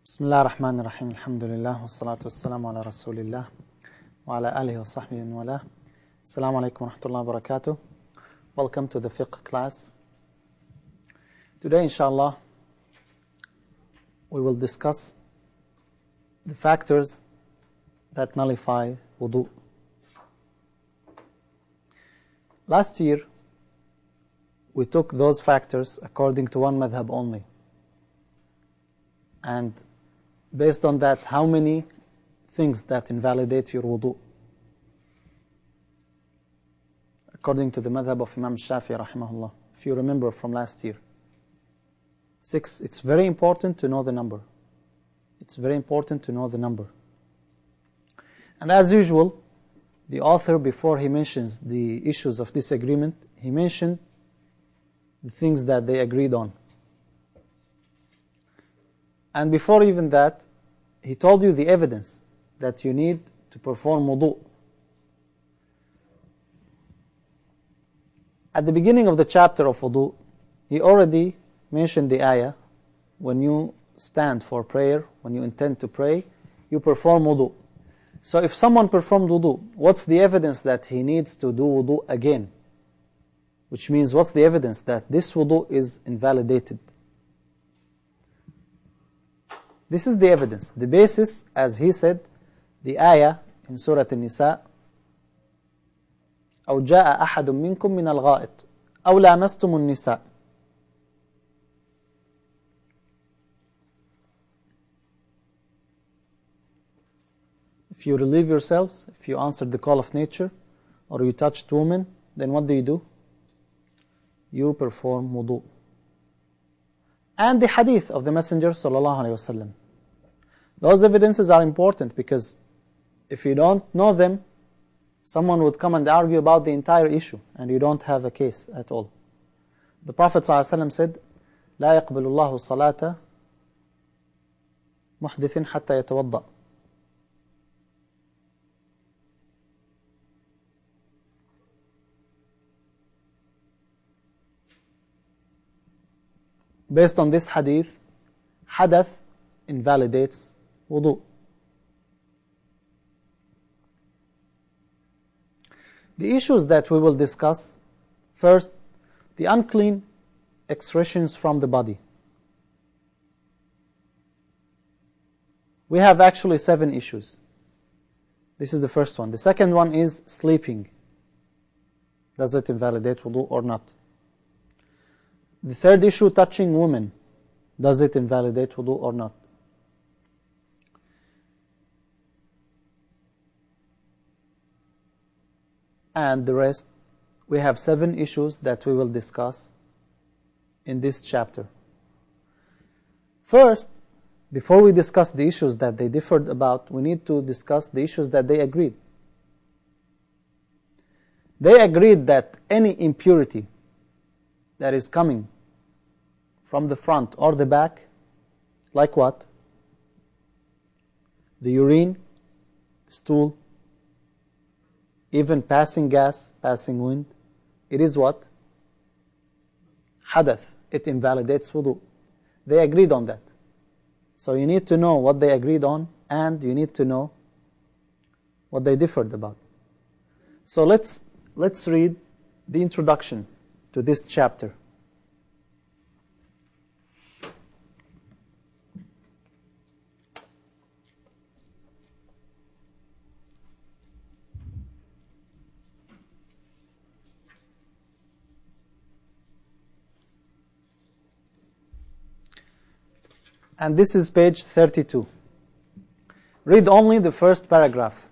بسم الله الرحمن الرحيم الحمد لله والصلاة والسلام على رسول الله وعلى آله وصحبه من والاه. السلام عليكم ورحمة الله وبركاته. Welcome to the Fiqh class. Today, inshallah, we will discuss the factors that nullify wudu. Last year, we took those factors according to one madhab only. And based on that, how many things that invalidate your wudu? According to the madhab of Imam Shafi'i rahimahullah, if you remember from last year. 6. It's very important to know the number. It's very important to know the number. And as usual, the author, before he mentions the issues of disagreement, he mentioned the things that they agreed on. And before even that, he told you the evidence that you need to perform wudu. At the beginning of the chapter of wudu, he already mentioned the ayah. When you stand for prayer, when you intend to pray, you perform wudu. So if someone performed wudu, what's the evidence that he needs to do wudu again? Which means, what's the evidence that this wudu is invalidated? This is the evidence. The basis, as he said, the ayah in Surah An-Nisa, أو جاء أحد منكم من الغائط أو لامستم النساء. If you relieve yourselves, if you answered the call of nature, or you touched women, then what do? You perform wudu. And the hadith of the Messenger sallallahu alaihi wasallam. Those evidences are important because if you don't know them, someone would come and argue about the entire issue and you don't have a case at all. The Prophet ﷺ said, لا يقبل الله الصلاة محدث حتى يتوضأ. Based on this hadith, hadath invalidates wudu. The issues that we will discuss, first, the unclean excretions from the body. We have actually 7 issues. This is the first one. The second one is sleeping. Does it invalidate wudu or not? The third issue, touching women. Does it invalidate wudu or not? And the rest, we have 7 issues that we will discuss in this chapter. First, before we discuss the issues that they differed about, we need to discuss the issues that they agreed. They agreed that any impurity that is coming from the front or the back, like what? The urine, the stool, even passing gas, passing wind, it is what? Hadath. It invalidates wudu. They agreed on that. So you need to know what they agreed on and you need to know what they differed about. So let's read the introduction to this chapter. And this is page 32. Read only the first paragraph.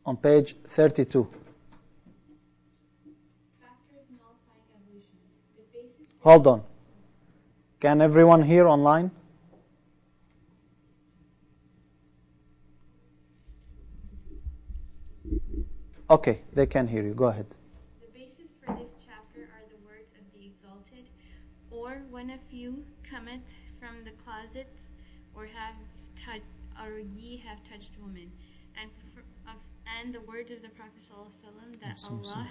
On page 32. Hold on. Can everyone hear online? Okay, they can hear you. Go ahead. When a few cometh from the closet, or ye have touched women, and the words of the Prophet ﷺ that Allah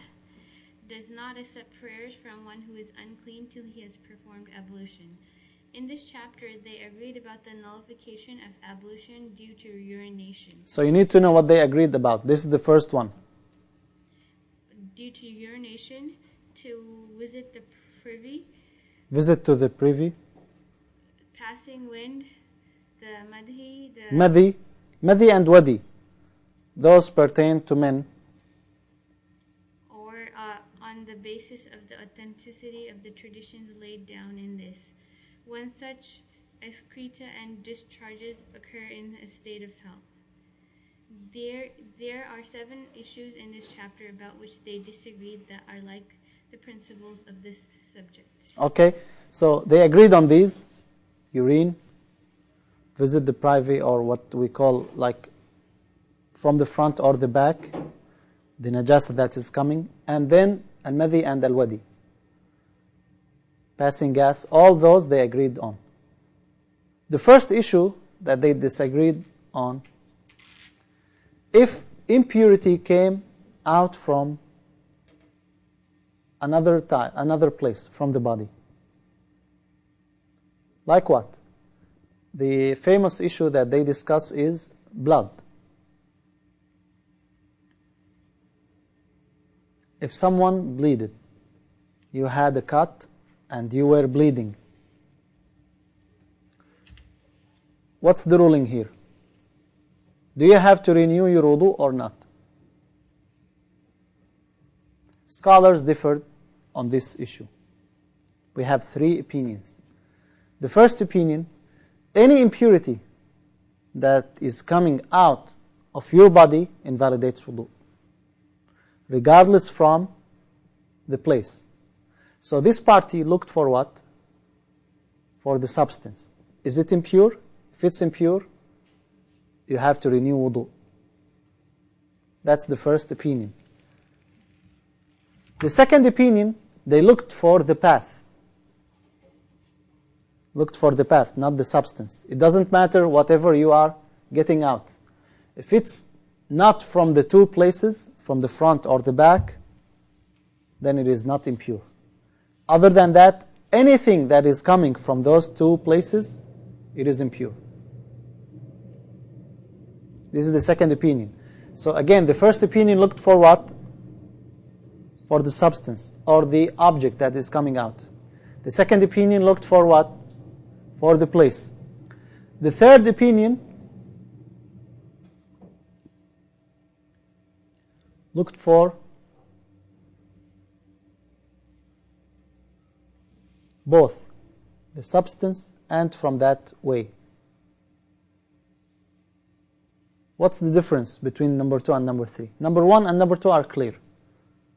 does not accept prayers from one who is unclean till he has performed ablution. In this chapter, they agreed about the nullification of ablution due to urination. So you need to know what they agreed about. This is the first one. Due to urination, to visit the privy, Visit to the privy. passing wind, the madhi, the Madhi and wadi. Those pertain to men. or on the basis of the authenticity of the traditions laid down in this. When such excreta and discharges occur in a state of health. There are 7 issues in this chapter about which they disagreed that are like the principles of this subject. Okay, so they agreed on these. Urine, visit the privy, or what we call like from the front or the back, the najasa that is coming, and then al-madhi and al-wadi. Passing gas, all those they agreed on. The first issue that they disagreed on, if impurity came out from another place, from the body. Like what? The famous issue that they discuss is blood. If someone bleeded, you had a cut and you were bleeding, what's the ruling here? Do you have to renew your wudu or not? Scholars differed on this issue. We have 3 opinions. The first opinion, any impurity that is coming out of your body invalidates wudu, regardless from the place. So this party looked for what? For the substance. Is it impure? If it's impure, you have to renew wudu. That's the first opinion. The second opinion, they looked for the path. Looked for the path, not the substance. It doesn't matter whatever you are getting out. If it's not from the 2 places, from the front or the back, then it is not impure. Other than that, anything that is coming from those 2 places, it is impure. This is the second opinion. So again, the first opinion looked for what? For the substance or the object that is coming out. The second opinion looked for what? For the place. The third opinion looked for both the substance and from that way. What's the difference between number 2 and number 3? Number 1 and number 2 are clear.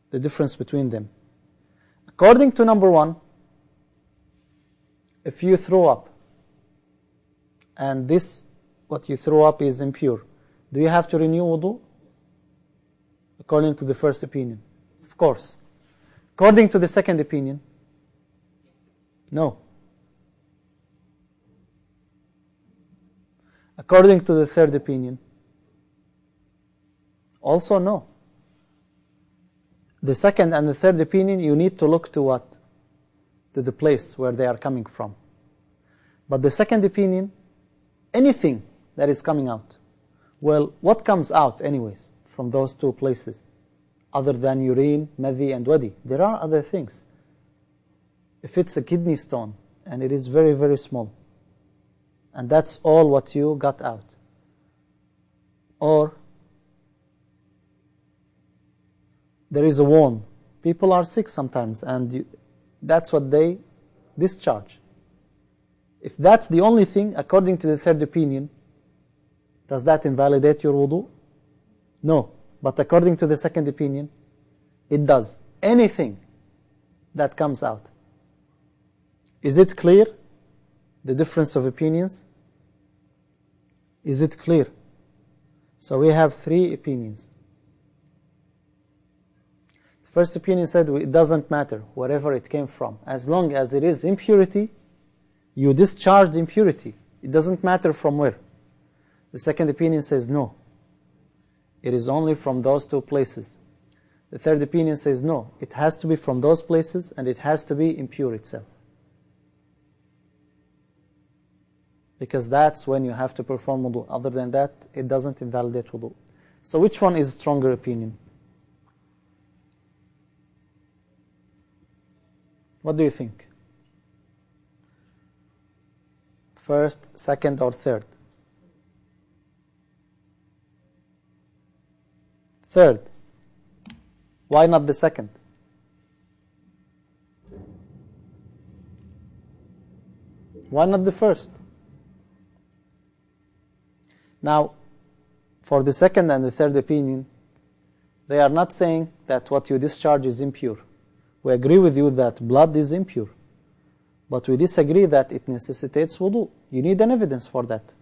The difference between them. According to number 1, if you throw up, and this, what you throw up is impure, do you have to renew wudu? According to the first opinion, of course. According to the second opinion, no. According to the third opinion, also no. The second and the third opinion, you need to look to what? To the place where they are coming from. But the second opinion, anything that is coming out. Well, what comes out anyways from those 2 places? Other than urine, madhi and wadi. There are other things. If it's a kidney stone, and it is very, very small, and that's all what you got out. Or there is a wound. People are sick sometimes, and that's what they discharge. If that's the only thing, according to the third opinion, does that invalidate your wudu? No. But according to the second opinion, it does. Anything that comes out. Is it clear? The difference of opinions? Is it clear? So we have 3 opinions. The first opinion said it doesn't matter wherever it came from. As long as it is impurity, you discharged impurity. It doesn't matter from where. The second opinion says no. It is only from those 2 places. The third opinion says no, it has to be from those places and it has to be impure itself. Because that's when you have to perform wudu. Other than that, it doesn't invalidate wudu. So which one is stronger opinion? What do you think? First, second, or third? Third. Why not the second? Why not the first? Now, for the second and the third opinion, they are not saying that what you discharge is impure. We agree with you that blood is impure, but we disagree that it necessitates wudu. You need an evidence for that.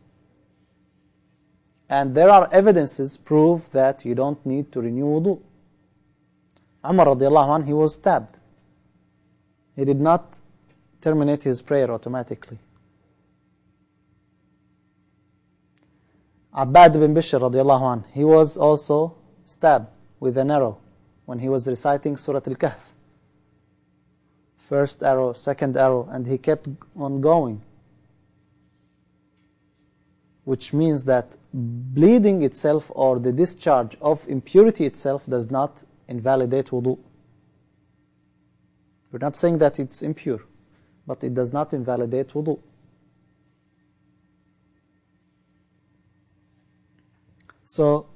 And there are evidences prove that you don't need to renew wudu. Umar radiallahu anh, he was stabbed. He did not terminate his prayer automatically. Abbad bin Bishr radiallahu anh, he was also stabbed with an arrow when he was reciting Surah Al-Kahf. First arrow, second arrow, and he kept on going. Which means that bleeding itself or the discharge of impurity itself does not invalidate wudu. We're not saying that it's impure, but it does not invalidate wudu. So,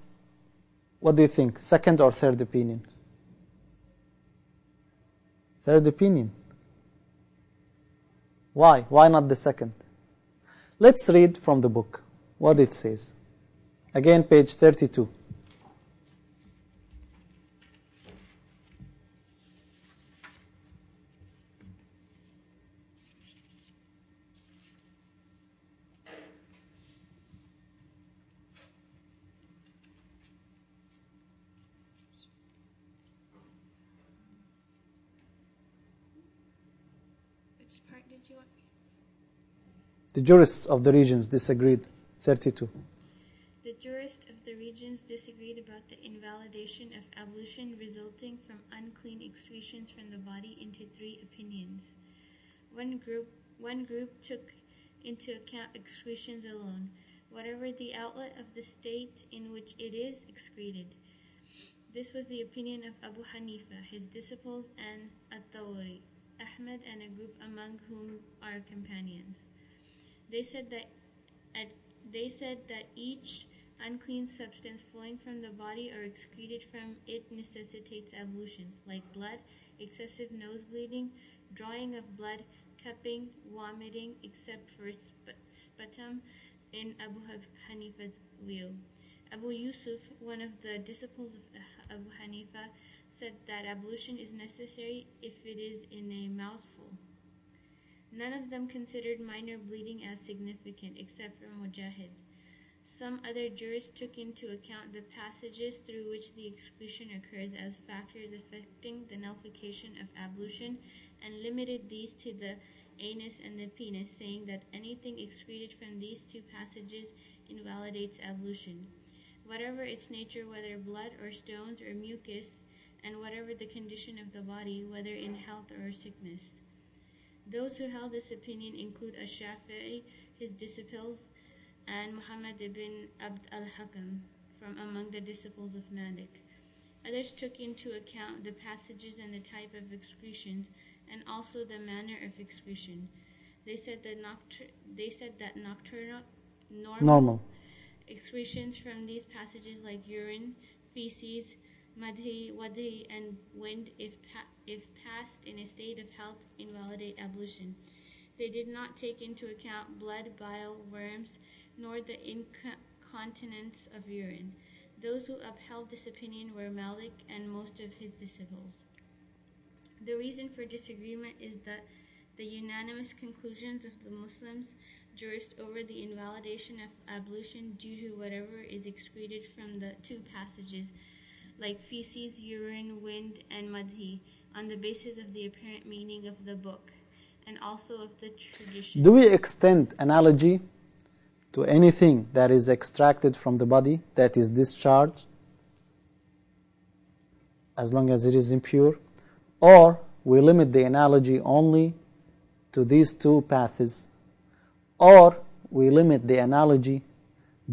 what do you think? Second or third opinion? Third opinion. Why? Why not the second? Let's read from the book what it says. Again, page 32. Which part did you want? The jurists of the regions disagreed. 32. The jurists of the regions disagreed about the invalidation of ablution resulting from unclean excretions from the body into three opinions. One group took into account excretions alone, whatever the outlet of the state in which it is excreted. This was the opinion of Abu Hanifa, his disciples, and At-Tawri, Ahmed, and a group among whom are companions. They said that each unclean substance flowing from the body or excreted from it necessitates ablution, like blood, excessive nose bleeding, drawing of blood, cupping, vomiting, except for sputum, in Abu Hanifa's view. Abu Yusuf, one of the disciples of Abu Hanifa, said that ablution is necessary if it is in a mouthful. None of them considered minor bleeding as significant, except for Mujahid. Some other jurists took into account the passages through which the excretion occurs as factors affecting the nullification of ablution and limited these to the anus and the penis, saying that anything excreted from these two passages invalidates ablution, whatever its nature, whether blood or stones or mucus, and whatever the condition of the body, whether in health or sickness. Those who held this opinion include Ash-Shafi'i, his disciples, and Muhammad ibn Abd al-Hakam from among the disciples of Malik. Others took into account the passages and the type of excretions, and also the manner of excretion. They said that normal excretions from these passages like urine, feces, madhi, wadhi, and wind, if passed in a state of health, invalidate ablution. They did not take into account blood, bile, worms, nor the incontinence of urine. Those who upheld this opinion were Malik and most of his disciples. The reason for disagreement is that the unanimous conclusions of the Muslims jurists over the invalidation of ablution due to whatever is excreted from the two passages, like feces, urine, wind, and madhi, on the basis of the apparent meaning of the book, and also of the tradition. Do we extend analogy to anything that is extracted from the body, that is discharged? as long as it is impure, or we limit the analogy only to these two paths, or we limit the analogy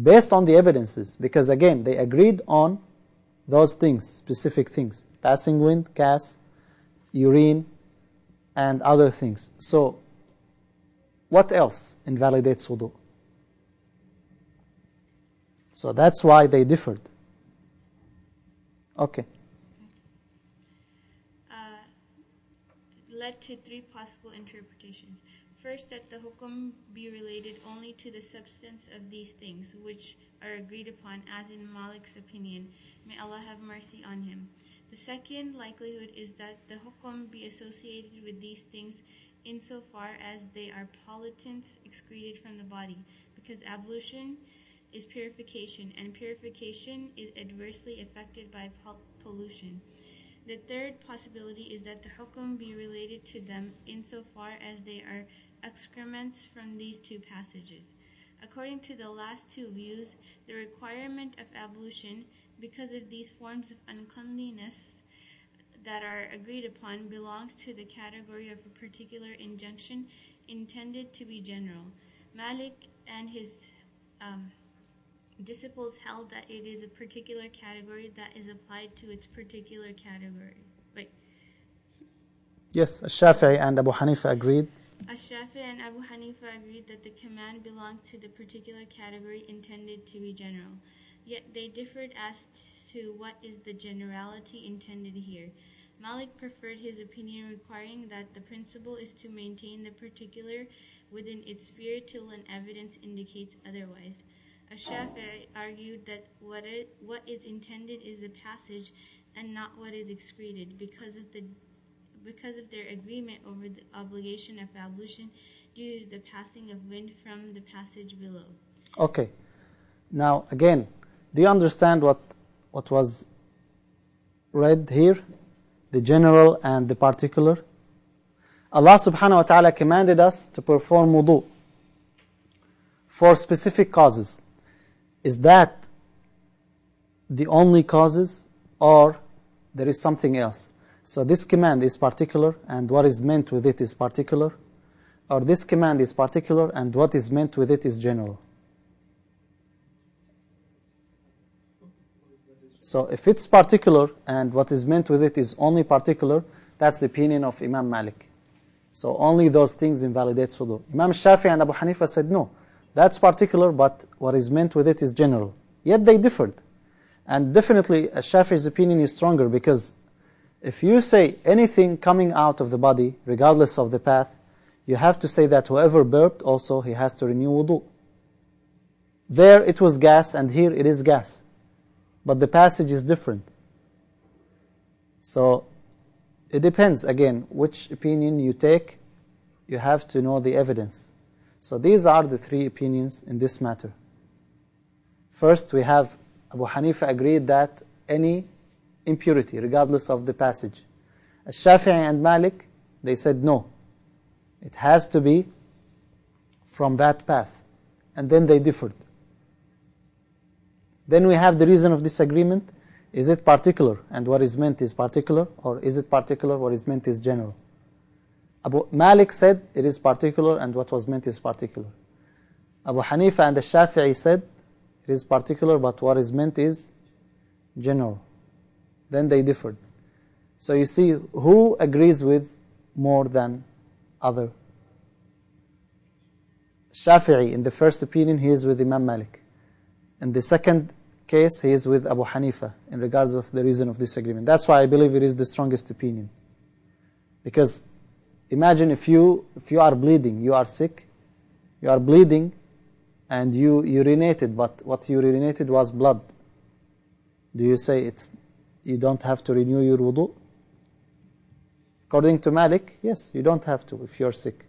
based on the evidences, because again they agreed on those things, specific things, passing wind, gas, urine, and other things. So what else invalidates wudu? So that's why they differed. Okay. Led to three possible interpretations. First, that the hukum be related only to the substance of these things, which are agreed upon, as in Malik's opinion. May Allah have mercy on him. The second likelihood is that the hukum be associated with these things insofar as they are pollutants excreted from the body, because ablution is purification, and purification is adversely affected by pollution. The third possibility is that the hukum be related to them insofar as they are excrements from these two passages. According to the last two views, the requirement of ablution, because of these forms of uncleanliness that are agreed upon, belongs to the category of a particular injunction intended to be general. Malik and his disciples held that it is a particular category that is applied to its particular category. Wait. Yes, Shafi'i and Abu Hanifa agreed. Shafi'i and Abu Hanifa agreed that the command belonged to the particular category intended to be general. Yet they differed as to what is the generality intended here. Malik preferred his opinion, requiring that the principle is to maintain the particular within its sphere till an evidence indicates otherwise. Shafi'i argued that what is intended is the passage and not what is excreted, because of their agreement over the obligation of ablution due to the passing of wind from the passage below. Okay. Now again, do you understand what was read here? The general and the particular. Allah subhanahu wa ta'ala commanded us to perform wudu for specific causes. Is that the only causes, or there is something else? So this command is particular and what is meant with it is particular, or this command is particular and what is meant with it is general. So if it's particular and what is meant with it is only particular, that's the opinion of Imam Malik. So only those things invalidate wudu. Imam Shafi'i and Abu Hanifa said no. That's particular, but what is meant with it is general. Yet they differed. And definitely, Shafi'i's opinion is stronger, because if you say anything coming out of the body, regardless of the path, you have to say that whoever burped also, he has to renew wudu. There it was gas, and here it is gas. But the passage is different. So, it depends, again, which opinion you take. You have to know the evidence. So these are the three opinions in this matter. First, we have Abu Hanifa agreed that any impurity, regardless of the passage. Shafi'i and Malik, they said no. It has to be from that path. And then they differed. Then we have the reason of disagreement. Is it particular and what is meant is particular, or is it particular, what is meant is general? Abu Malik said it is particular and what was meant is particular. Abu Hanifa and the Shafi'i said it is particular but what is meant is general. Then they differed. So you see who agrees with more than other. Shafi'i, in the first opinion, he is with Imam Malik. In the second case, he is with Abu Hanifa in regards of the reason of disagreement. That's why I believe it is the strongest opinion. Because imagine if you are bleeding, you are sick, you are bleeding, and you urinated, but what you urinated was blood. Do you say you don't have to renew your wudu? According to Malik, yes, you don't have to if you're sick.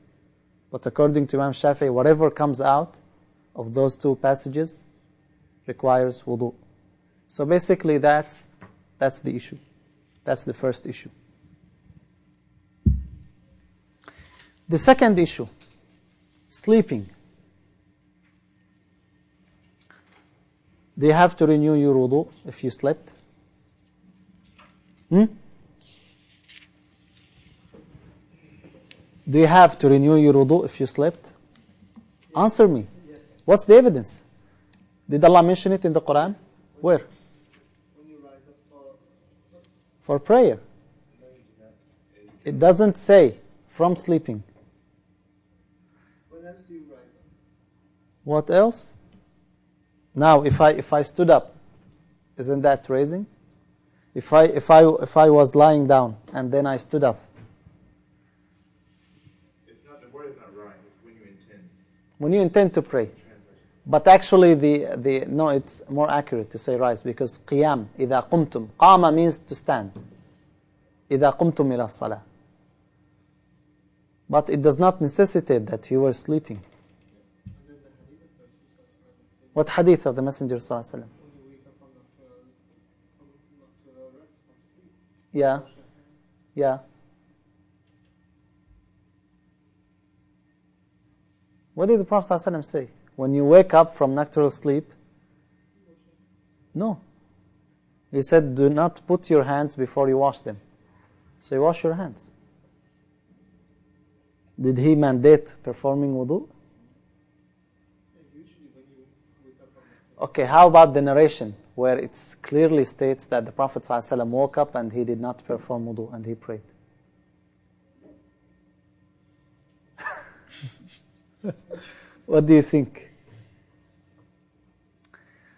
But according to Imam Shafi'i, whatever comes out of those two passages requires wudu. So basically that's the issue. That's the first issue. The second issue, sleeping. Do you have to renew your wudu if you slept? Do you have to renew your wudu if you slept? Answer me. Yes. What's the evidence? Did Allah mention it in the Quran? Where? When you rise up For prayer. It doesn't say from sleeping. when else do you rise up? What else? Now, if I stood up, isn't that raising? If I was lying down and then I stood up. It's not, the word is not right. It's when you intend. When you intend to pray. Translation. But actually, no, it's more accurate to say rise because qiyam, إذا قمتم. قام means to stand. إذا قمتم إلى الصلاة. But it does not necessitate that you were sleeping. What hadith of the Messenger sallallahu alaihi wasallam? When you wake up from the rest from sleep. Yeah, Wash your hands. yeah. What did the Prophet sallallahu alaihi wasallam say? When you wake up from nocturnal sleep? No. He said, do not put your hands before you wash them. So you wash your hands. Did he mandate performing wudu? Usually when you wake up from the Okay, how about the narration where it clearly states that the Prophet ﷺ woke up and he did not perform wudu and he prayed? What do you think?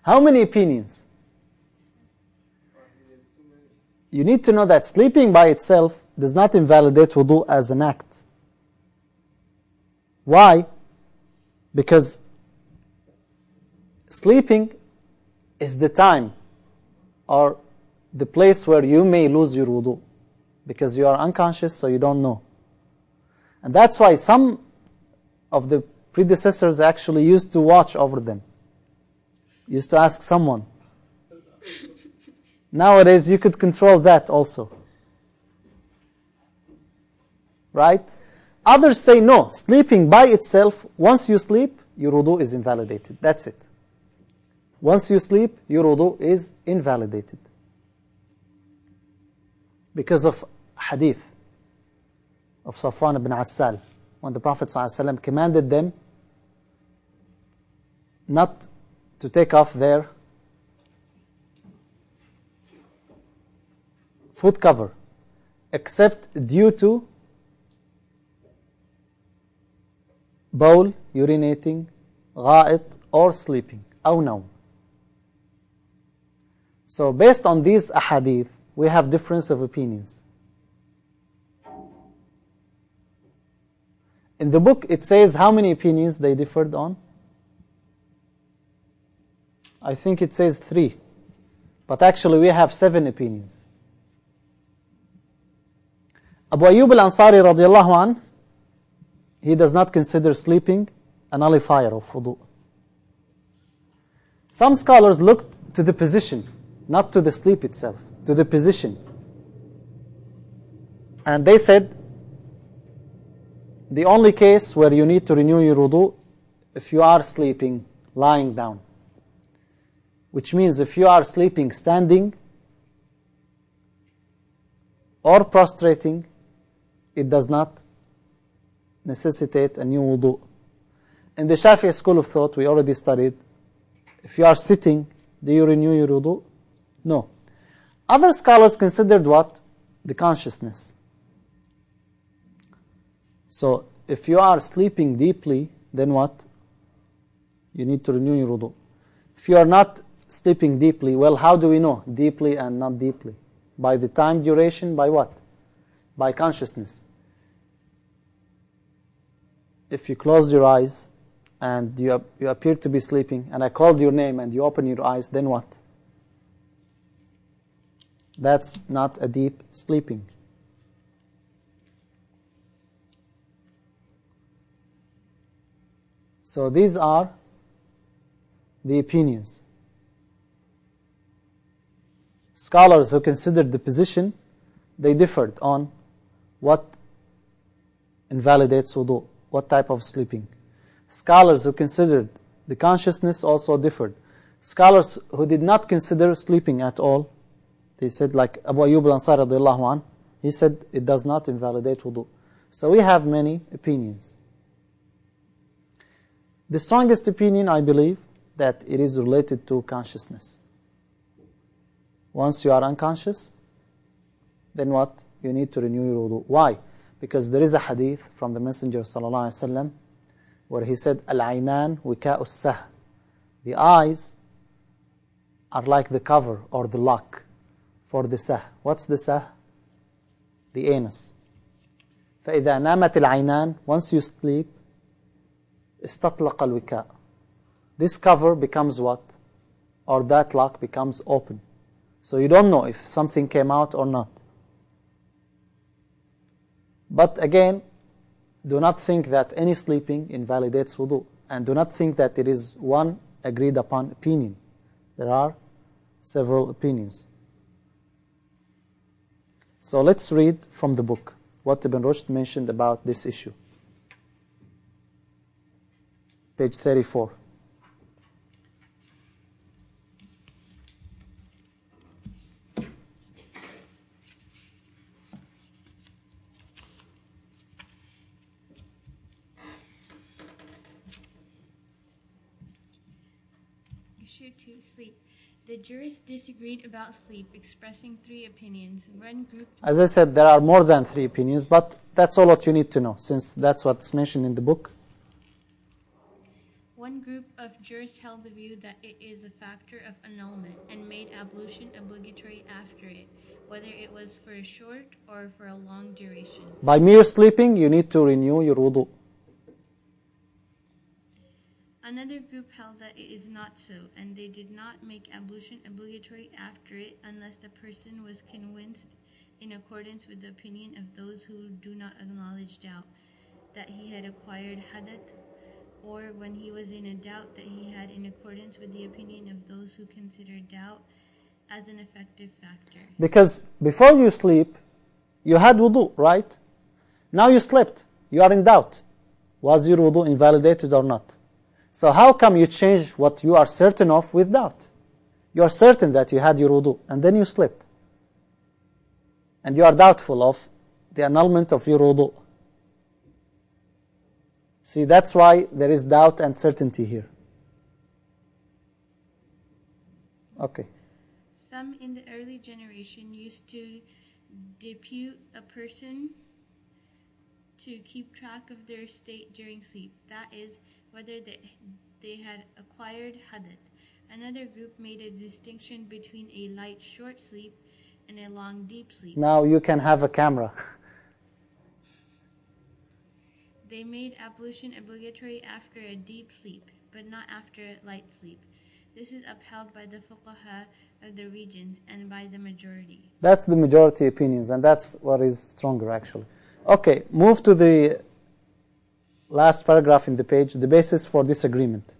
How many opinions? there's too many. You need to know that sleeping by itself does not invalidate wudu as an act. Why? Because sleeping is the time or the place where you may lose your wudu because you are unconscious, so you don't know. And that's why some of the predecessors actually used to watch over them. Used to ask someone. Nowadays you could control that also. Right? Others say no, sleeping by itself, once you sleep, your wudu is invalidated. That's it. Once you sleep, your wudu is invalidated. Because of hadith of Safwan ibn Assal, when the Prophet ﷺ commanded them not to take off their foot cover, except due to bowl, urinating, غائط, or sleeping, أو نوم. So based on these ahadith, we have difference of opinions. In the book, it says how many opinions they differed on? I think it says 3. But actually we have 7 opinions. Abu Ayyub al-Ansari radiallahu anh, he does not consider sleeping a nullifier of wudu. Some scholars looked to the position, not to the sleep itself, to the position. And they said, the only case where you need to renew your wudu, if you are sleeping, lying down. Which means if you are sleeping standing or prostrating, it does not necessitate a new wudu. In the Shafi'i school of thought, we already studied, if you are sitting, do you renew your wudu? No. Other scholars considered what? The consciousness. So, if you are sleeping deeply, then what? You need to renew your wudu. If you are not sleeping deeply, well, how do we know? Deeply and not deeply. By the time duration, by what? By consciousness. If you close your eyes and you appear to be sleeping, and I called your name and you open your eyes, then what? That's not a deep sleeping. So these are the opinions. Scholars who considered the position, they differed on what invalidates wudu, what type of sleeping. Scholars who considered the consciousness also differed. Scholars who did not consider sleeping at all, They said, like Abu Ayyub al-Ansari radiallahu anh, he said it does not invalidate wudu. So we have many opinions. The strongest opinion, I believe, that it is related to consciousness. Once you are unconscious, then what? You need to renew your wudu. Why? Because there is a hadith from the Messenger sallallahu alaihi wasallam where he said, Al-aynan wika'us sah. The eyes are like the cover or the lock for the sah. What's the sah? The anus. فإذا نامت العينان, once you sleep, استطلق الوكاء. This cover becomes what? Or that lock becomes open. So you don't know if something came out or not. But again, do not think that any sleeping invalidates wudu. And do not think that it is one agreed upon opinion. There are several opinions. So let's read from the book what Ibn Rushd mentioned about this issue. Page 34. Issue 2, sleep. The jurists disagreed about sleep, expressing three opinions. One group, As I said, there are more than three opinions, but that's all what you need to know, since that's what's mentioned in the book. one group of jurists held the view that it is a factor of annulment and made ablution obligatory after it, whether it was for a short or for a long duration. By mere sleeping, you need to renew your wudu. Another group held that it is not so, and they did not make ablution obligatory after it unless the person was convinced, in accordance with the opinion of those who do not acknowledge doubt, that he had acquired hadath, or when he was in a doubt that he had, in accordance with the opinion of those who consider doubt as an effective factor. Because before you sleep, you had wudu, right? Now you slept. You are in doubt. Was your wudu invalidated or not? So how come you change what you are certain of with doubt? You are certain that you had your wudu, and then you slept. And you are doubtful of the annulment of your wudu. See, that's why there is doubt and certainty here. Okay. Some in the early generation used to depute a person to keep track of their state during sleep, that is, whether they had acquired hadath. Another group made a distinction between a light short sleep and a long deep sleep. Now you can have a camera. They made ablution obligatory after a deep sleep, but not after a light sleep. This is upheld by the fuqaha of the regions and by the majority. That's the majority opinions, and that's what is stronger actually. Okay, move to the last paragraph in the page, the basis for disagreement.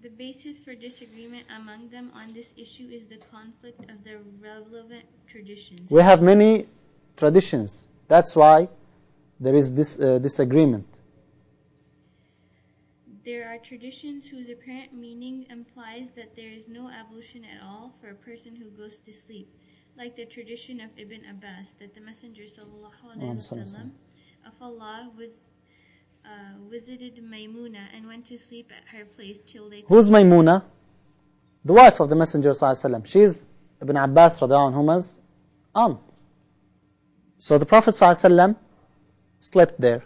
The basis for disagreement among them on this issue is the conflict of the relevant traditions. We have many traditions. That's why there is this disagreement. There are traditions whose apparent meaning implies that there is no ablution at all for a person who goes to sleep, like the tradition of Ibn Abbas that the Messenger ﷺ of Allah visited Maymuna and went to sleep at her place till they... Who's Maymuna? The wife of the Messenger ﷺ. She's Ibn Abbas radiallahu anhuma's aunt. So the Prophet ﷺ slept there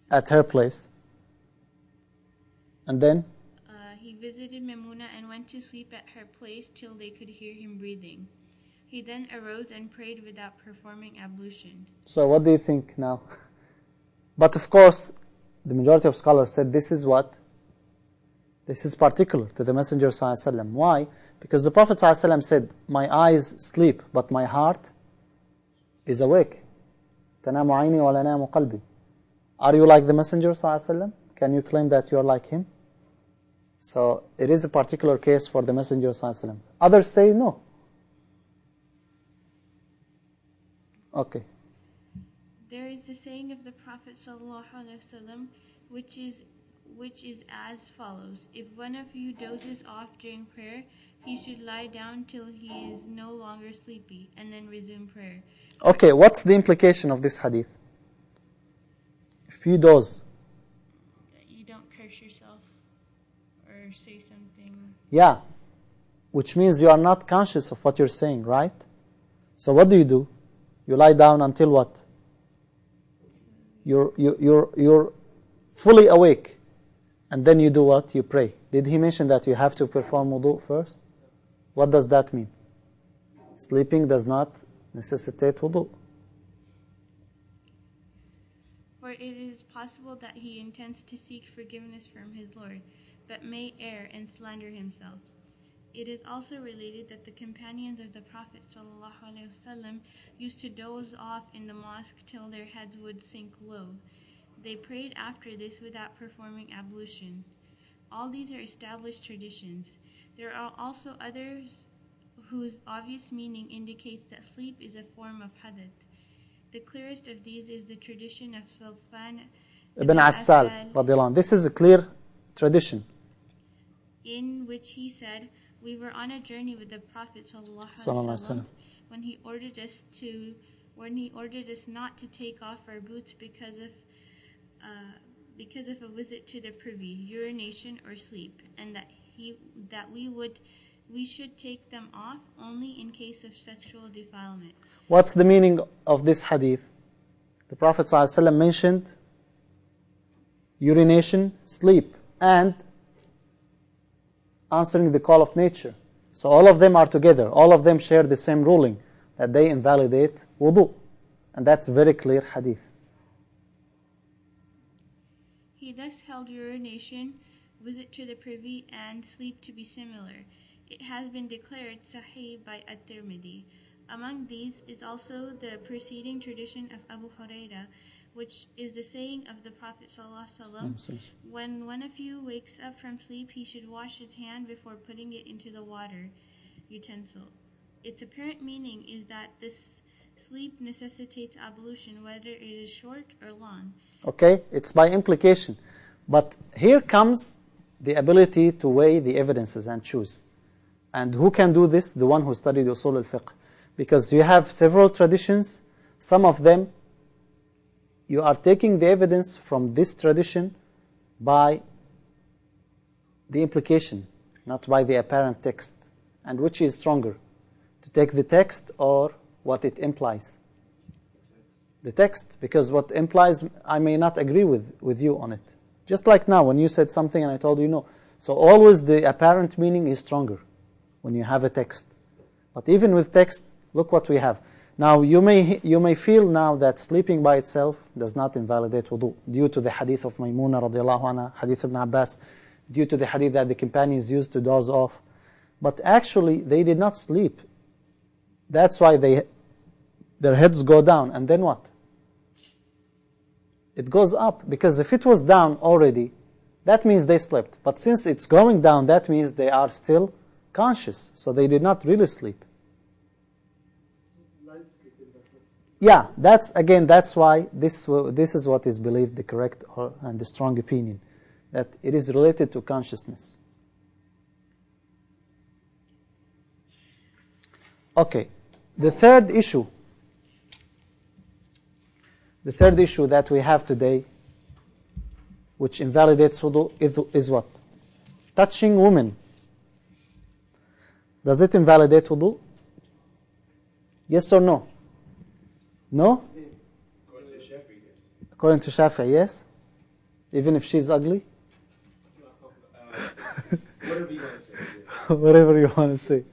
at her place. And then? He visited Maymuna and went to sleep at her place till they could hear him breathing. He then arose and prayed without performing ablution. So what do you think now? But of course, the majority of scholars said this is what? This is particular to the Messenger ﷺ. Why? Because the Prophet ﷺ said, my eyes sleep, but my heart is awake. تَنَامُ عَيْنِي وَلَا نَامُ قَلْبِي. Are you like the Messenger ﷺ? Can you claim that you are like him? So it is a particular case for the Messenger ﷺ. Others say no. Okay. There is the saying of the Prophet ﷺ, which is which is as follows. If one of you dozes off during prayer, he should lie down till he is no longer sleepy, and then resume prayer. Okay, what's the implication of this hadith? If you doze, That you don't curse yourself or say something. yeah, which means you are not conscious of what you're saying, right? So what do? You lie down until what? You're fully awake, and then you do what? You pray. Did he mention that you have to perform wudu first? What does that mean? Sleeping does not necessitate wudu. For it is possible that he intends to seek forgiveness from his Lord, but may err and slander himself. It is also related that the companions of the Prophet ﷺ used to doze off in the mosque till their heads would sink low. They prayed after this without performing ablution. All these are established traditions. There are also others whose obvious meaning indicates that sleep is a form of hadath. The clearest of these is the tradition of Sulfan Ibn Assal, radiallahu anhu. This is a clear tradition. In which he said, "We were on a journey with the Prophet ﷺ when he ordered us not to take off our boots because of a visit to the privy, urination, or sleep, and that we should take them off only in case of sexual defilement." What's the meaning of this hadith? The Prophet ﷺ mentioned urination, sleep, and answering the call of nature. So all of them are together. All of them share the same ruling, that they invalidate wudu. And that's very clear hadith. He thus held urination, visit to the privy, and sleep to be similar. It has been declared Sahih by At-Tirmidhi. Among these is also the preceding tradition of Abu Hurairah, which is the saying of the Prophet ﷺ, when one of you wakes up from sleep, he should wash his hand before putting it into the water utensil. Its apparent meaning is that this sleep necessitates ablution, whether it is short or long. Okay, it's by implication. But here comes the ability to weigh the evidences and choose. And who can do this? The one who studied Usul al-Fiqh. Because you have several traditions. Some of them, you are taking the evidence from this tradition by the implication, not by the apparent text. And which is stronger? To take the text or what it implies? The text, because what implies, I may not agree with you on it. Just like now, when you said something and I told you no. So always the apparent meaning is stronger when you have a text. But even with text, look what we have. Now, you may feel now that sleeping by itself does not invalidate wudu, due to the hadith of Maymuna radiallahu anha, hadith ibn Abbas, due to the hadith that the companions used to doze off. But actually, they did not sleep. That's why their heads go down. And then what? It goes up. Because if it was down already, that means they slept. But since it's going down, that means they are still conscious. So they did not really sleep. Yeah, that's why this is what is believed the correct and the strong opinion, that it is related to consciousness. Okay, the third issue that we have today, which invalidates wudu, is what? Touching women. Does it invalidate wudu? Yes or no? No? According to Shafi'i, yes. According to Shafi'i, yes? Even if she's ugly? Whatever you want to say. Yeah. Whatever you want to say.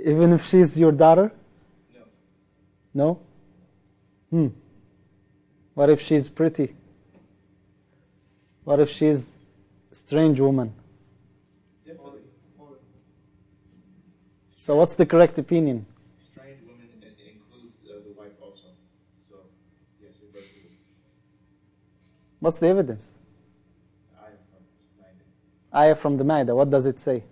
Even if she's your daughter? No. No? What if she's pretty? What if she's a strange woman? Definitely. So what's the correct opinion? Strange women includes the wife also. So, yes, it does. What's the evidence? I am from Maida. Ayah from the Maida. What does it say?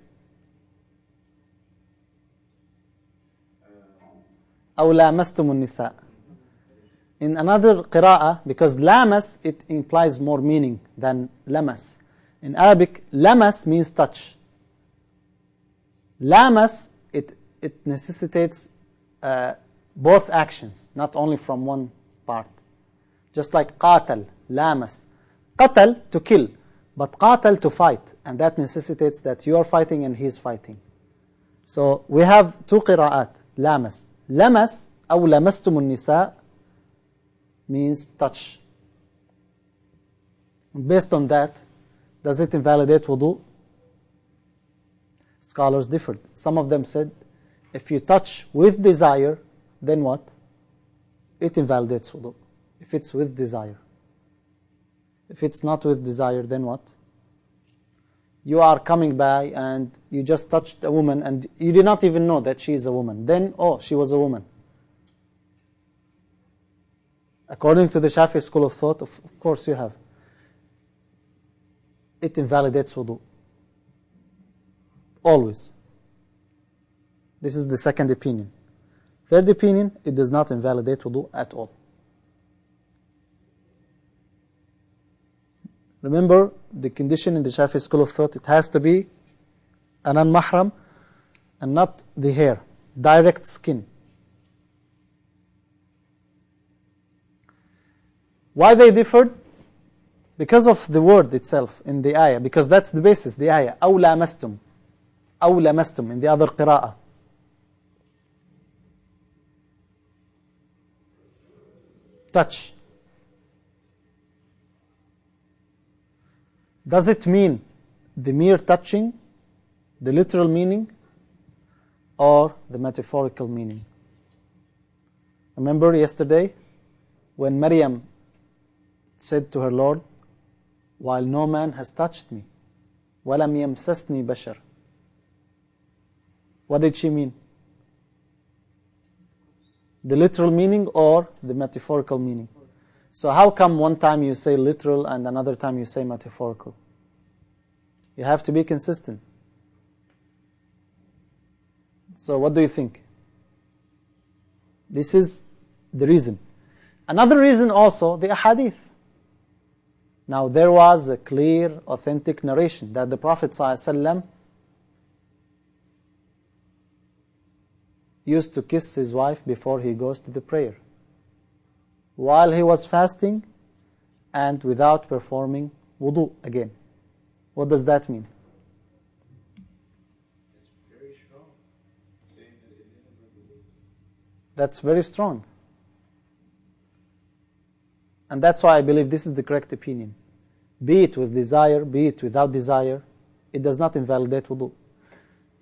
أو لامستم النساء. In another qira'ah, because lamas, it implies more meaning than lamas. In Arabic, lamas means touch. Lamas, it necessitates both actions, not only from one part. Just like qatal, lamas. Qatal, to kill, but qatal, to fight. And that necessitates that you are fighting and he is fighting. So we have two qira'at, lamas. Lamas, أو لمستم النساء, means touch. Based on that, does it invalidate wudu? Scholars differed. Some of them said, if you touch with desire, then what? It invalidates wudu. If it's with desire. If it's not with desire, then what? You are coming by and you just touched a woman and you did not even know that she is a woman. Then, oh, she was a woman. According to the Shafi'i school of thought, of course you have. It invalidates wudu. Always. This is the second opinion. Third opinion, it does not invalidate wudu at all. Remember, the condition in the Shafi'i school of thought, it has to be an non-mahram and not the hair, direct skin. Why they differed? Because of the word itself in the ayah, because that's the basis, the ayah, أَوْ لَامَسْتُمْ أَوْ لَمَسْتُمْ in the other qira'ah. Touch. Does it mean the mere touching, the literal meaning, or the metaphorical meaning? Remember yesterday when Maryam said to her Lord, while no man has touched me, وَلَمْ يَمْسَسْنِي بَشَرٌ. What did she mean? The literal meaning or the metaphorical meaning? So how come one time you say literal and another time you say metaphorical? You have to be consistent. So what do you think? This is the reason. Another reason also, the ahadith. Now there was a clear, authentic narration that the Prophet ﷺ used to kiss his wife before he goes to the prayer, while he was fasting and without performing wudu again. What does that mean? It's very strong. Saying that it didn't. That's very strong. And that's why I believe this is the correct opinion. Be it with desire, be it without desire, it does not invalidate wudu.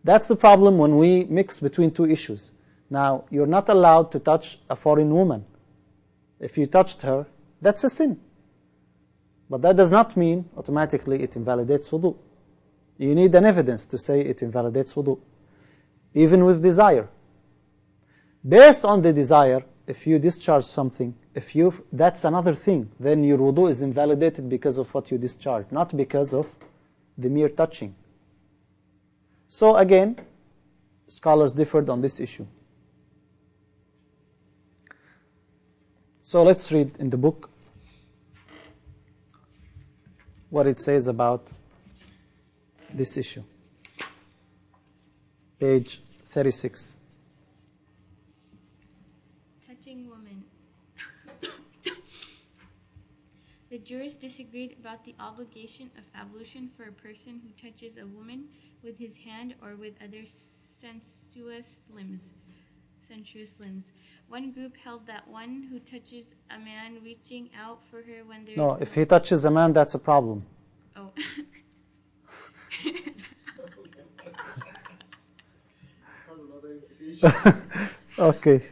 That's the problem when we mix between two issues. Now, you're not allowed to touch a foreign woman. If you touched her, that's a sin. But that does not mean automatically it invalidates wudu. You need an evidence to say it invalidates wudu. Even with desire. Based on the desire, if you discharge something, that's another thing. Then your wudu is invalidated because of what you discharged, not because of the mere touching. So again, scholars differed on this issue. So let's read in the book what it says about this issue. Page 36. Touching women. The jurors disagreed about the obligation of ablution for a person who touches a woman with his hand or with other sensuous limbs. One group held that one who touches a man reaching out for her when there No, is if he touches a man, that's a problem. Oh. Okay.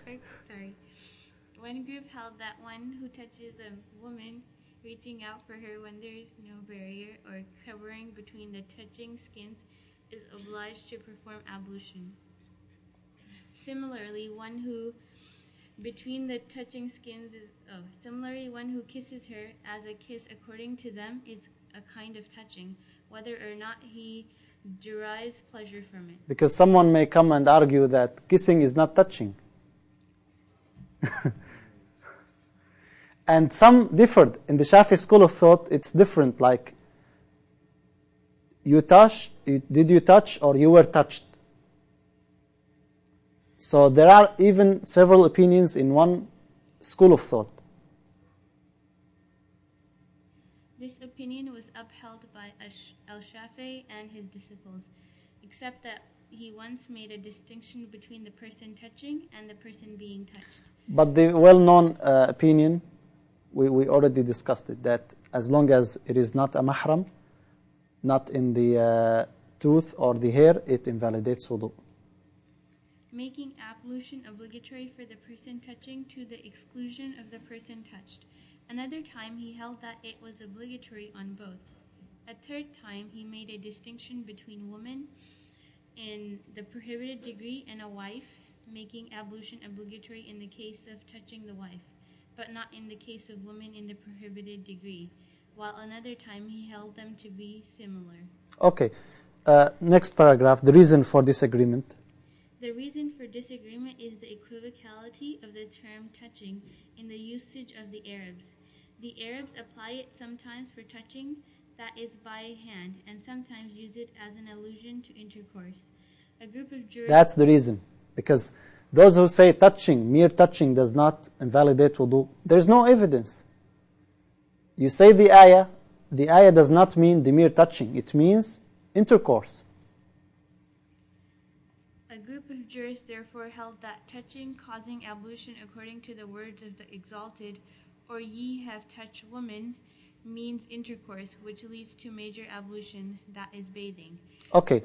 Sorry. One group held that one who touches a woman reaching out for her when there is no barrier or covering between the touching skins is obliged to perform ablution. Similarly, one who kisses her as a kiss according to them is a kind of touching, whether or not he derives pleasure from it. Because someone may come and argue that kissing is not touching. And some differed. In the Shafi'i school of thought, it's different. Like, did you touch or you were touched? So there are even several opinions in one school of thought. This opinion was upheld by Al-Shafi'i and his disciples, except that he once made a distinction between the person touching and the person being touched. But the well-known opinion, we already discussed it, that as long as it is not a mahram, not in the tooth or the hair, it invalidates wudu. Making ablution obligatory for the person touching to the exclusion of the person touched. Another time he held that it was obligatory on both. A third time he made a distinction between women in the prohibited degree and a wife, making ablution obligatory in the case of touching the wife, but not in the case of women in the prohibited degree, while another time he held them to be similar. Okay, next paragraph, the reason for disagreement. The reason for disagreement is the equivocality of the term touching in the usage of the Arabs. The Arabs apply it sometimes for touching, that is by hand, and sometimes use it as an allusion to intercourse. A group of jurists... That's the reason, because those who say touching, mere touching does not invalidate wudu, there's no evidence. You say the ayah does not mean the mere touching, it means intercourse. A group of jurists therefore held that touching causing ablution according to the words of the Exalted, or ye have touched woman, means intercourse, which leads to major ablution, that is bathing. Okay,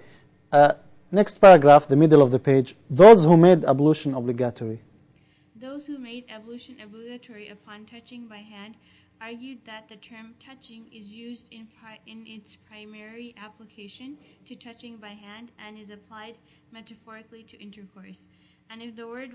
next paragraph, the middle of the page. Those who made ablution obligatory. Those who made ablution obligatory upon touching by hand argued that the term touching is used in its primary application to touching by hand and is applied metaphorically to intercourse. And if the word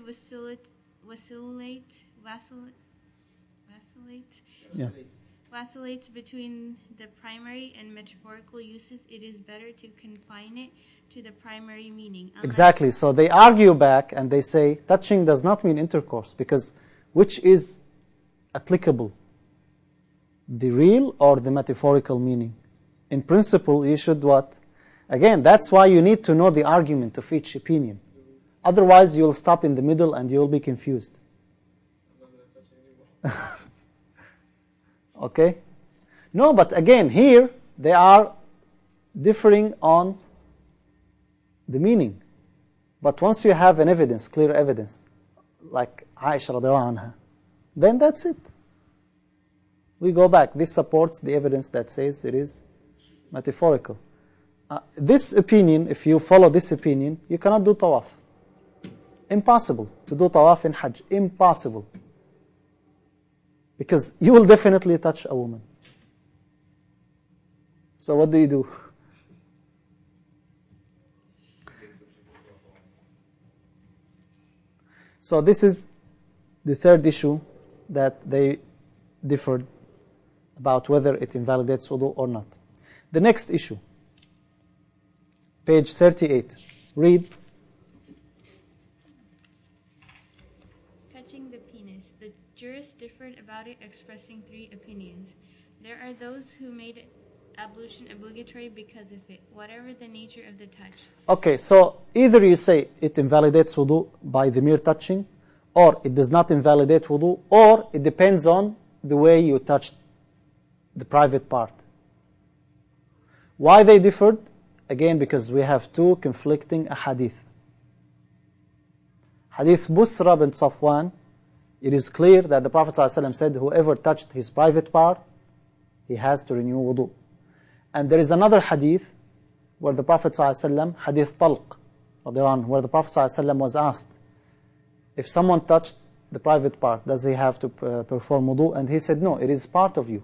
vacillates between the primary and metaphorical uses, it is better to confine it to the primary meaning. Exactly, so they argue back and they say touching does not mean intercourse, because which is applicable? The real or the metaphorical meaning? In principle, you should what? Again, that's why you need to know the argument of each opinion. Otherwise, you'll stop in the middle and you'll be confused. Okay? No, but again, here, they are differing on the meaning. But once you have an evidence, clear evidence, like Aisha radiallahu anha, then that's it. We go back. This supports the evidence that says it is metaphorical. This opinion, if you follow this opinion, you cannot do tawaf. Impossible to do tawaf in Hajj. Impossible. Because you will definitely touch a woman. So what do? So this is the third issue that they differed about whether it invalidates wudu or not. The next issue, page 38. Read. Touching the penis. The jurists differed about it, expressing three opinions. There are those who made ablution obligatory because of it, whatever the nature of the touch. Okay, so either you say it invalidates wudu by the mere touching, or it does not invalidate wudu, or it depends on the way you touched the private part. Why they differed? Again, because we have two conflicting ahadith. Hadith Busra bin Safwan, it is clear that the Prophet ﷺ said, whoever touched his private part, he has to renew wudu. And there is another hadith where the Prophet ﷺ, Hadith Talq, where the Prophet ﷺ was asked, if someone touched the private part, does he have to perform wudu? And he said, no, it is part of you.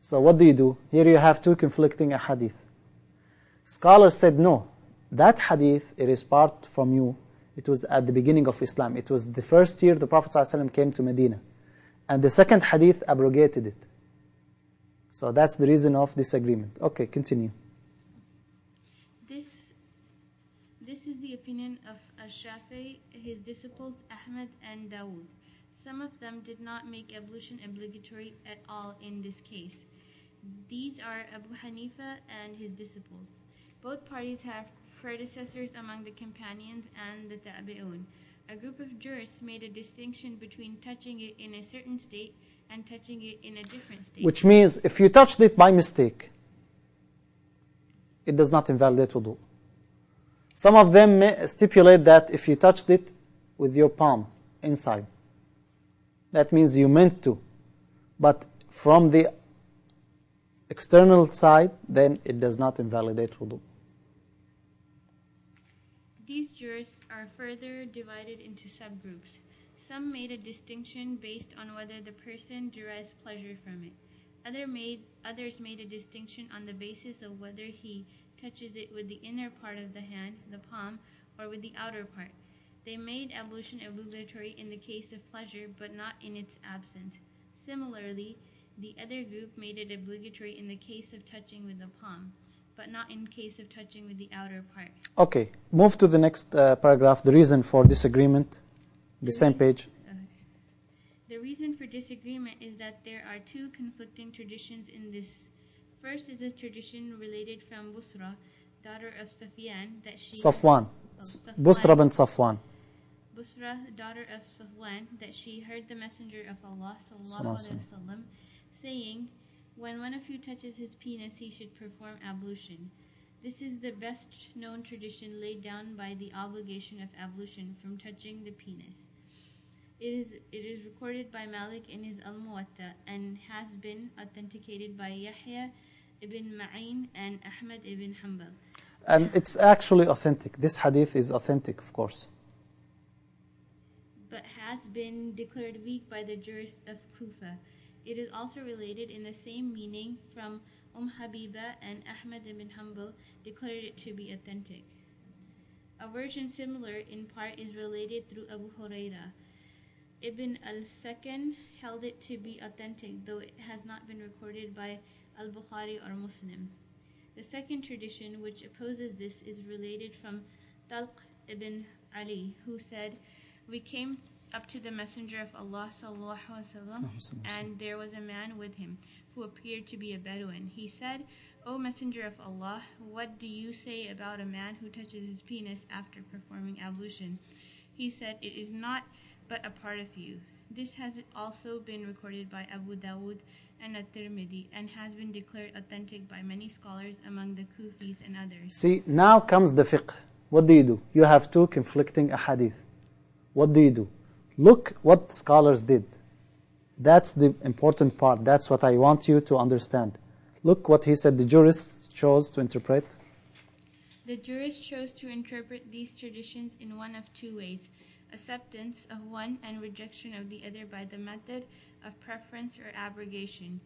So what do? Here you have two conflicting hadith. Scholars said, no, that hadith, it is part from you. It was at the beginning of Islam. It was the first year the Prophet ﷺ came to Medina. And the second hadith abrogated it. So that's the reason of disagreement. Okay, continue. This is the opinion of Al-Shafi'i, his disciples Ahmad and Dawood. Some of them did not make ablution obligatory at all in this case. These are Abu Hanifa and his disciples. Both parties have predecessors among the companions and the Tabi'un. A group of jurists made a distinction between touching it in a certain state and touching it in a different state. Which means if you touched it by mistake, it does not invalidate wudu. Some of them stipulate that if you touched it with your palm inside, that means you meant to. But from the external side, then it does not invalidate wudu. These jurists are further divided into subgroups. Some made a distinction based on whether the person derives pleasure from it. Others made a distinction on the basis of whether he touches it with the inner part of the hand, the palm, or with the outer part. They made ablution obligatory in the case of pleasure, but not in its absence. Similarly, the other group made it obligatory in the case of touching with the palm, but not in case of touching with the outer part. Okay, move to the next paragraph, the reason for disagreement, the same page. The reason for disagreement is that there are two conflicting traditions in this. First is a tradition related from Busra, daughter of Sufyan, that she... Safwan. Busra bint Safwan. Busra, daughter of Safwan, that she heard the Messenger of Allah ﷺ saying, when one of you touches his penis, he should perform ablution. This is the best known tradition laid down by the obligation of ablution from touching the penis. It is recorded by Malik in his Al-Muwatta and has been authenticated by Yahya ibn Ma'in and Ahmad ibn Hanbal. And it's actually authentic. This hadith is authentic, of course. But has been declared weak by the jurists of Kufa. It is also related in the same meaning from Habiba, and Ahmad ibn Hanbal declared it to be authentic. A version similar in part is related through Abu Huraira. Ibn al-Sakan held it to be authentic, though it has not been recorded by al-Bukhari or Muslim. The second tradition, which opposes this, is related from Talq ibn Ali, who said, we came up to the Messenger of Allah ﷺ, and there was a man with him who appeared to be a Bedouin. He said, O Messenger of Allah, what do you say about a man who touches his penis after performing ablution? He said, it is not but a part of you. This has also been recorded by Abu Dawud and At-Tirmidhi and has been declared authentic by many scholars among the Kufis and others. See, now comes the fiqh. What do you do? You have two conflicting ahadith. What do you do? Look what scholars did. That's the important part. That's what I want you to understand. Look what he said the jurists chose to interpret. The jurists chose to interpret these traditions in one of two ways: acceptance of one and rejection of the other by the method of preference or abrogation,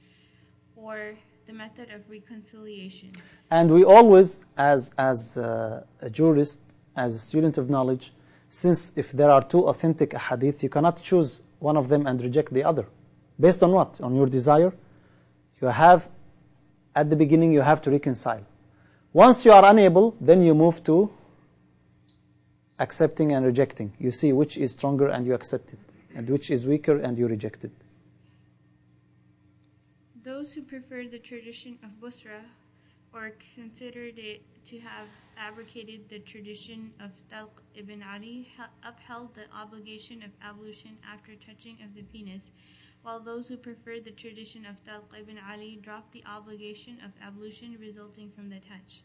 or the method of reconciliation. And we always, as a jurist, as a student of knowledge, since if there are two authentic ahadith, you cannot choose one of them and reject the other. Based on what? On your desire? You have, at the beginning, you have to reconcile. Once you are unable, then you move to accepting and rejecting. You see which is stronger and you accept it, and which is weaker and you reject it. Those who preferred the tradition of Busra, or considered it to have abrogated the tradition of Talq ibn Ali, upheld the obligation of ablution after touching of the penis, while those who preferred the tradition of Talq ibn Ali dropped the obligation of ablution resulting from the touch.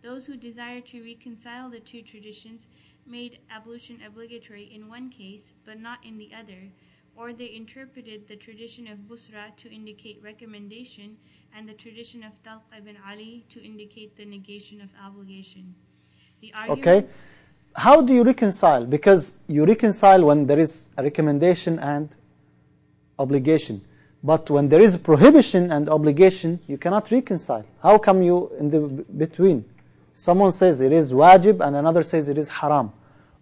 Those who desired to reconcile the two traditions made ablution obligatory in one case, but not in the other, or they interpreted the tradition of Busra to indicate recommendation and the tradition of Talq ibn Ali to indicate the negation of obligation. The Okay, how do you reconcile? Because you reconcile when there is a recommendation and obligation. But when there is prohibition and obligation, you cannot reconcile. How come you in the between? Someone says it is wajib and another says it is haram.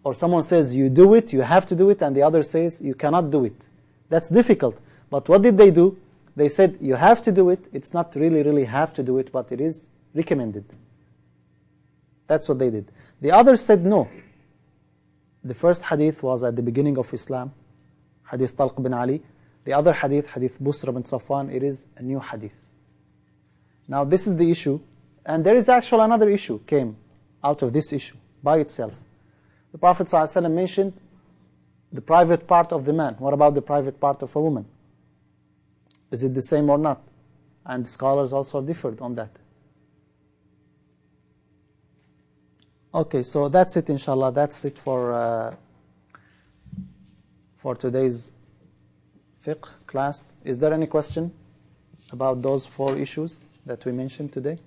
Or someone says you do it, you have to do it, and the other says you cannot do it. That's difficult. But what did they do? They said you have to do it. It's not really have to do it, but it is recommended. That's what they did. The others said no. The first hadith was at the beginning of Islam, hadith Talq bin Ali. The other hadith, hadith Busra bin Safwan, it is a new hadith. Now this is the issue, and there is actually another issue came out of this issue by itself. The Prophet ﷺ mentioned the private part of the man. What about the private part of a woman? Is it the same or not? And scholars also differed on that. Okay, so that's it, inshallah. That's it for today's fiqh class. Is there any question about those 4 issues that we mentioned today?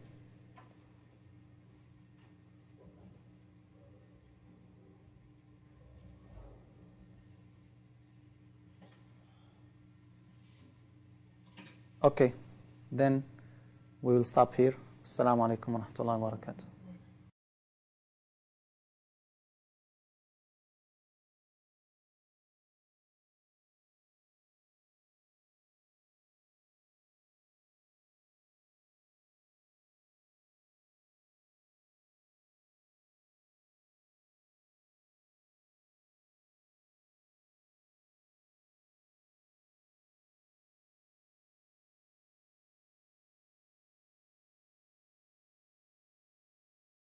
Okay, then we will stop here. Assalamu alaikum wa rahmatullahi wa barakatuh.